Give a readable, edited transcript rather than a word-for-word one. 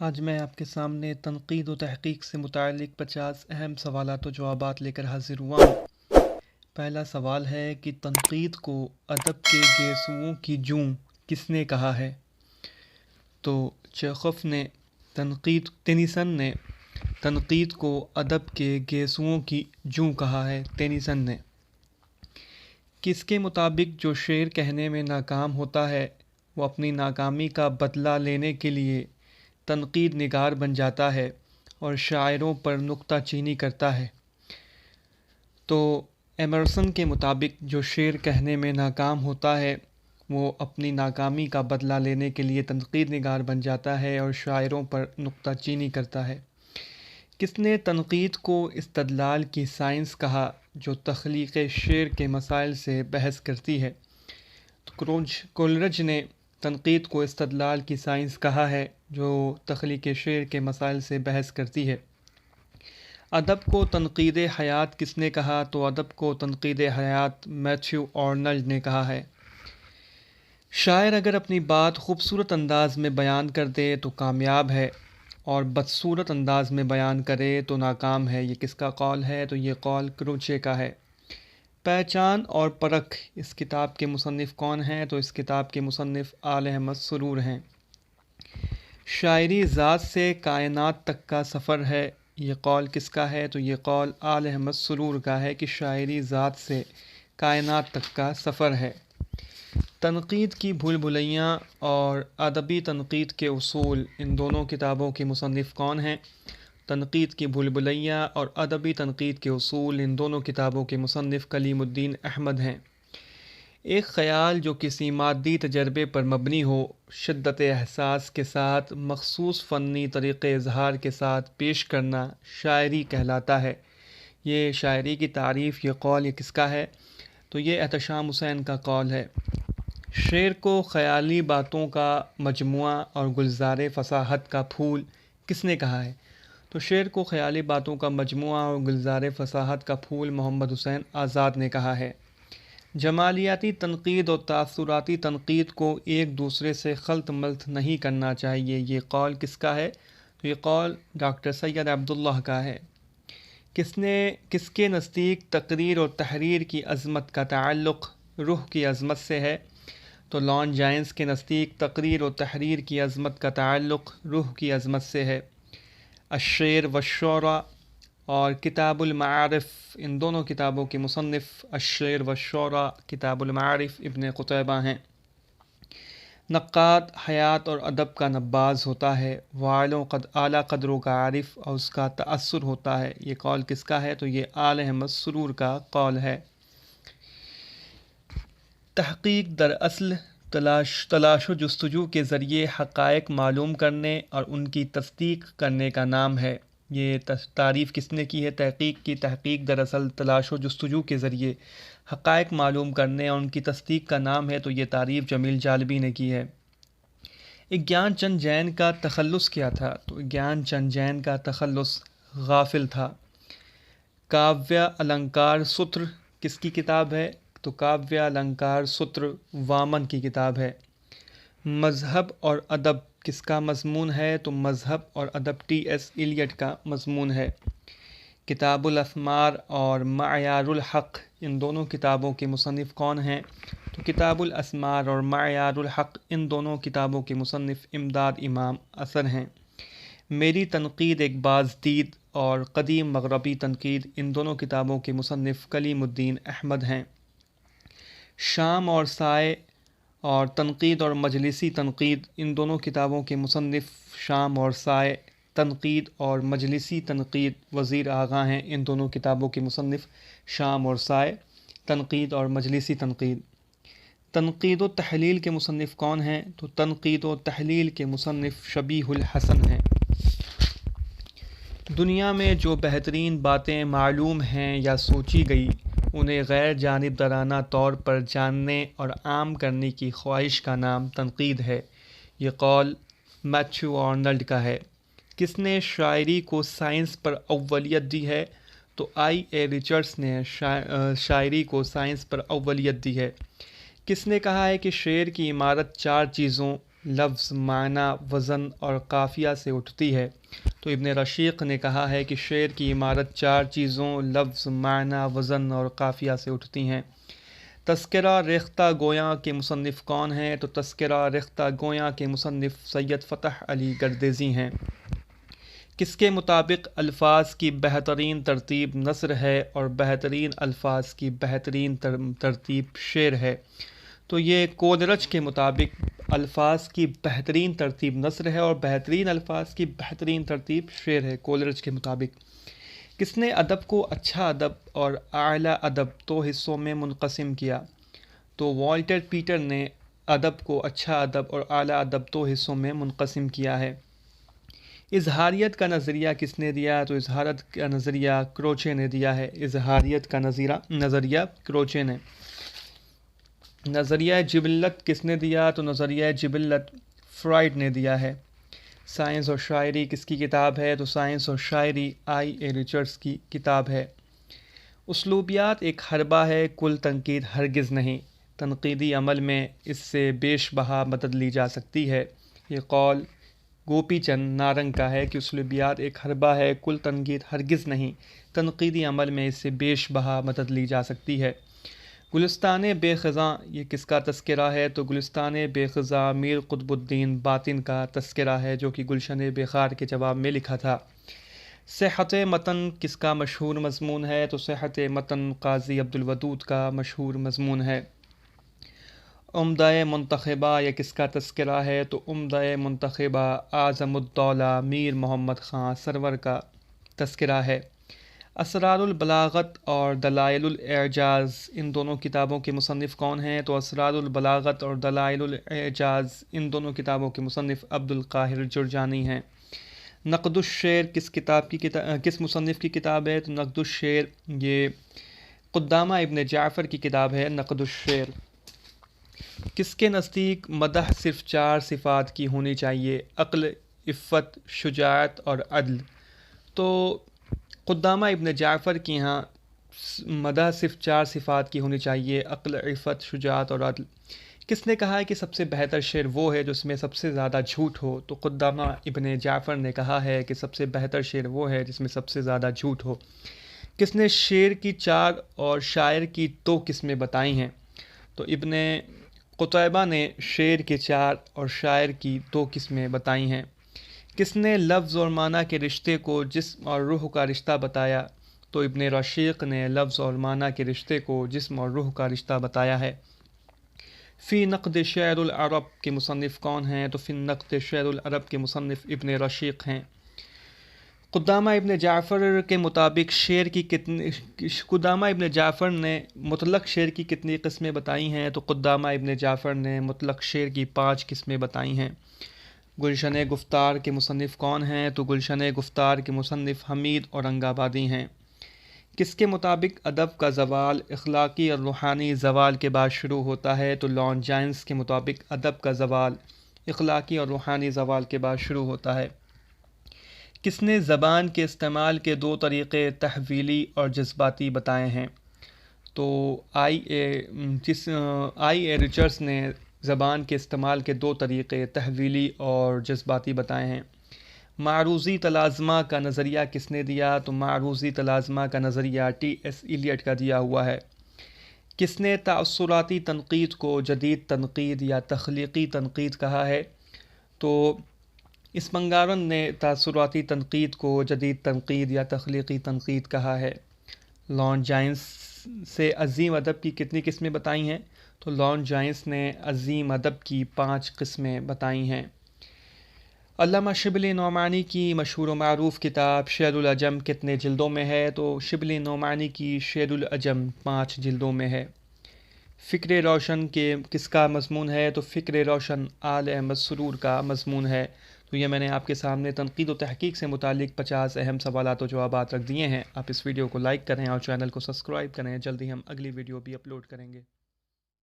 آج میں آپ کے سامنے تنقید و تحقیق سے متعلق 50 اہم سوالات و جوابات لے کر حاضر ہوا ہوں۔ پہلا سوال ہے کہ تنقید کو ادب کے گیسوؤں کی جوں کس نے کہا ہے؟ تو چیخوف نے ٹینیسن نے تنقید کو ادب کے گیسوؤں کی جوں کہا ہے۔ ٹینیسن نے کس کے مطابق جو شعر کہنے میں ناکام ہوتا ہے وہ اپنی ناکامی کا بدلہ لینے کے لیے تنقید نگار بن جاتا ہے اور شاعروں پر نکتہ چینی کرتا ہے؟ تو ایمرسن کے مطابق جو شعر کہنے میں ناکام ہوتا ہے وہ اپنی ناکامی کا بدلہ لینے کے لیے تنقید نگار بن جاتا ہے اور شاعروں پر نکتہ چینی کرتا ہے۔ کس نے تنقید کو استدلال کی سائنس کہا جو تخلیق شعر کے مسائل سے بحث کرتی ہے؟ تو کولرج نے تنقید کو استدلال کی سائنس کہا ہے جو تخلیق شعر کے مسائل سے بحث کرتی ہے۔ ادب کو تنقید حیات کس نے کہا؟ تو ادب کو تنقید حیات میتھیو آرنلڈ نے کہا ہے۔ شاعر اگر اپنی بات خوبصورت انداز میں بیان کر دے تو کامیاب ہے اور بدصورت انداز میں بیان کرے تو ناکام ہے۔ یہ کس کا قول ہے؟ تو یہ قول کروچے کا ہے۔ پہچان اور پرکھ اس کتاب کے مصنف کون ہیں؟ تو اس کتاب کے مصنف آل احمد سرور ہیں۔ شاعری ذات سے کائنات تک کا سفر ہے، یہ قول کس کا ہے؟ تو یہ قول آل احمد سرور کا ہے کہ شاعری ذات سے کائنات تک کا سفر ہے۔ تنقید کی بھول بھلیاں اور ادبی تنقید کے اصول ان دونوں کتابوں کے مصنف کون ہیں؟ تنقید کی بھول بھلیاں اور ادبی تنقید کے اصول ان دونوں کتابوں کے مصنف کلیم الدین احمد ہیں۔ ایک خیال جو کسی مادی تجربے پر مبنی ہو، شدت احساس کے ساتھ مخصوص فنی طریقے اظہار کے ساتھ پیش کرنا شاعری کہلاتا ہے۔ یہ شاعری کی تعریف، یہ قول یہ کس کا ہے؟ تو یہ احتشام حسین کا قول ہے۔ شعر کو خیالی باتوں کا مجموعہ اور گلزار فصاحت کا پھول کس نے کہا ہے؟ تو شعر کو خیالی باتوں کا مجموعہ اور گلزار فصاحت کا پھول محمد حسین آزاد نے کہا ہے۔ جمالیاتی تنقید اور تاثراتی تنقید کو ایک دوسرے سے خلط ملط نہیں کرنا چاہیے، یہ قول کس کا ہے؟ تو یہ قول ڈاکٹر سید عبداللہ کا ہے۔ کس کے نزدیک تقریر اور تحریر کی عظمت کا تعلق روح کی عظمت سے ہے؟ تو لان جائنس کے نزدیک تقریر و تحریر کی عظمت کا تعلق روح کی عظمت سے ہے۔ الشعر والشعراء اور کتاب المعارف ان دونوں کتابوں کے مصنف الشعر والشعراء کتاب المعارف ابن قتیبہ ہیں۔ نقاد حیات اور ادب کا نباز ہوتا ہے، اعلیٰ قدروں کا عارف اور اس کا تأثر ہوتا ہے، یہ قول کس کا ہے؟ تو یہ آل احمد سرور کا قول ہے۔ تحقیق دراصل تلاش و جستجو کے ذریعے حقائق معلوم کرنے اور ان کی تصدیق کرنے کا نام ہے۔ یہ تعریف کس نے کی ہے تحقیق کی؟ تحقیق دراصل تلاش و جستجو کے ذریعے حقائق معلوم کرنے اور ان کی تصدیق کا نام ہے، تو یہ تعریف جمیل جالبی نے کی ہے۔ گیان چند جین کا تخلص کیا تھا؟ تو گیان چند جین کا تخلص غافل تھا۔ کاویہ النکار ستر کس کی کتاب ہے؟ تو کاویہ النکار ستر وامن کی کتاب ہے۔ مذہب اور ادب کس کا مضمون ہے؟ تو مذہب اور ادب ٹی ایس ایلیٹ کا مضمون ہے۔ کتاب الاسمار اور معیار الحق ان دونوں کتابوں کے مصنف کون ہیں؟ تو کتاب الاسمار اور معیار الحق ان دونوں کتابوں کے مصنف امداد امام اثر ہیں۔ میری تنقید ایک بازدید اور قدیم مغربی تنقید ان دونوں کتابوں کے مصنف کلیم الدین احمد ہیں۔ شام اور سائے اور تنقید اور مجلسی تنقید ان دونوں کتابوں کے مصنف شام اور سائے تنقید اور مجلسی تنقید وزیر آغا ہیں، ان دونوں کتابوں کے مصنف شام اور سائے تنقید اور مجلسی تنقید۔ تنقید و تحلیل کے مصنف کون ہیں؟ تو تنقید و تحلیل کے مصنف شبیہ الحسن ہیں۔ دنیا میں جو بہترین باتیں معلوم ہیں یا سوچی گئی انہیں غیر جانبدارانہ طور پر جاننے اور عام کرنے کی خواہش کا نام تنقید ہے، یہ قول میتھیو آرنلڈ کا ہے۔ کس نے شاعری کو سائنس پر اولویت دی ہے؟ تو آئی اے ریچرڈس نے شاعری کو سائنس پر اولویت دی ہے۔ کس نے کہا ہے کہ شعر کی عمارت چار چیزوں لفظ، معنی، وزن اور قافیہ سے اٹھتی ہے۔ تو ابن رشیق نے کہا ہے کہ شعر کی عمارت 4 چیزوں لفظ، معنی، وزن اور قافیہ سے اٹھتی ہیں۔ تذکرہ ریختہ گویاں کے مصنف کون ہیں؟ تو تذکرہ ریختہ گویاں کے مصنف سید فتح علی گردیزی ہیں۔ کس کے مطابق الفاظ کی بہترین ترتیب نثر ہے اور بہترین الفاظ کی بہترین ترتیب شعر ہے؟ تو یہ کولرج کے مطابق الفاظ کی بہترین ترتیب نثر ہے اور بہترین الفاظ کی بہترین ترتیب شعر ہے، کولرج کے مطابق۔ کس نے ادب کو اچھا ادب اور اعلیٰ ادب 2 حصوں میں منقسم کیا؟ تو والٹر پیٹر نے ادب کو اچھا ادب اور اعلیٰ ادب 2 حصوں میں منقسم کیا ہے۔ اظہاریت کا نظریہ کس نے دیا؟ تو اظہاریت کا نظریہ کروچے نے دیا ہے۔ اظہاریت کا نظریہ کروچے نے۔ نظریہ جبلت کس نے دیا؟ تو نظریہ جبلت فرائڈ نے دیا ہے۔ سائنس اور شاعری کس کی کتاب ہے؟ تو سائنس اور شاعری آئی اے ریچرڈس کی کتاب ہے۔ اسلوبیات ایک حربہ ہے، کل تنقید ہرگز نہیں۔ تنقیدی عمل میں اس سے بیش بہا مدد لی جا سکتی ہے۔ یہ قول گوپی چند نارنگ کا ہے کہ اسلوبیات ایک حربہ ہے، کل تنقید ہرگز نہیں۔ تنقیدی عمل میں اس سے بیش بہا مدد لی جا سکتی ہے۔ گلستان بے خزاں یہ کس کا تذکرہ ہے؟ تو گلستان بے خزاں میر قطب الدین باطن کا تذکرہ ہے، جو کہ گلشن بخار کے جواب میں لکھا تھا۔ صحت متن کس کا مشہور مضمون ہے؟ تو صحت متن قاضی عبدالودود کا مشہور مضمون ہے۔ عمدہ منتخبہ یہ کس کا تذکرہ ہے؟ تو عمدہ منتخبہ اعظم الدولہ میر محمد خان سرور کا تذکرہ ہے۔ اسرار البلاغت اور دلائل الاعجاز ان دونوں کتابوں کے مصنف کون ہیں؟ تو اسرار البلاغت اور دلائل الاعجاز ان دونوں کتابوں کے مصنف عبد القاہر جرجانی ہیں۔ نقد الشعر کس مصنف کی کتاب ہے؟ تو نقد الشعر یہ قدامہ ابن جعفر کی کتاب ہے، نقد الشعر۔ کس کے نزدیک مدح صرف 4 صفات کی ہونی چاہیے؟ عقل، عفت، شجاعت اور عدل۔ تو قدامہ ابن جعفر کی یہاں مدح صرف 4 صفات کی ہونی چاہیے، عقل، عفت، شجاعت اور عدل۔ کس نے کہا ہے کہ سب سے بہتر شعر وہ ہے جس میں سب سے زیادہ جھوٹ ہو؟ تو قدامہ ابن جعفر نے کہا ہے کہ سب سے بہتر شعر وہ ہے جس میں سب سے زیادہ جھوٹ ہو۔ کس نے شعر کی 4 اور شاعر کی 2 قسمیں بتائی ہیں؟ تو ابن قتیبہ نے شعر کے 4 اور شاعر کی 2 قسمیں بتائی ہیں۔ کس نے لفظ اور معنی کے رشتے کو جسم اور روح کا رشتہ بتایا؟ تو ابن رشیق نے لفظ اور معنی کے رشتے کو جسم اور روح کا رشتہ بتایا ہے۔ فی نقد شعر العرب کے مصنف کون ہیں؟ تو فی نقد شعر العرب کے مصنف ابن رشیق ہیں۔ قدامہ ابن جعفر کے مطابق قدامہ ابن جعفر نے مطلق شعر کی کتنی قسمیں بتائی ہیں؟ تو قدامہ ابن جعفر نے مطلق شعر کی 5 قسمیں بتائی ہیں۔ گلشن گفتار کے مصنف کون ہیں؟ تو گلشن گفتار کے مصنف حمید اورنگ آبادی ہیں۔ کس کے مطابق ادب کا زوال اخلاقی اور روحانی زوال کے بعد شروع ہوتا ہے؟ تو لارڈ جائنس کے مطابق ادب کا زوال اخلاقی اور روحانی زوال کے بعد شروع ہوتا ہے۔ کس نے زبان کے استعمال کے 2 طریقے تحویلی اور جذباتی بتائے ہیں؟ تو آئی اے ریچرڈس نے زبان کے استعمال کے 2 طریقے تحویلی اور جذباتی بتائے ہیں۔ معروضی تلازمہ کا نظریہ کس نے دیا؟ تو معروضی تلازمہ کا نظریہ ٹی ایس ایلیٹ کا دیا ہوا ہے۔ کس نے تاثراتی تنقید کو جدید تنقید یا تخلیقی تنقید کہا ہے؟ تو اسپنگارن نے تاثراتی تنقید کو جدید تنقید یا تخلیقی تنقید کہا ہے۔ لارڈ جائنس سے عظیم ادب کی کتنی قسمیں بتائی ہیں؟ تو لارڈ جائنس نے عظیم ادب کی 5 قسمیں بتائی ہیں۔ علامہ شبلی نعمانی کی مشہور و معروف کتاب شعر العجم کتنے جلدوں میں ہے؟ تو شبلی نعمانی کی شعر العجم 5 جلدوں میں ہے۔ فکر روشن کے کس کا مضمون ہے؟ تو فکر روشن آل احمد سرور کا مضمون ہے۔ تو یہ میں نے آپ کے سامنے تنقید و تحقیق سے متعلق 50 اہم سوالات و جوابات رکھ دیے ہیں۔ آپ اس ویڈیو کو لائک کریں اور چینل کو سبسکرائب کریں، جلدی ہم اگلی ویڈیو بھی اپلوڈ کریں گے۔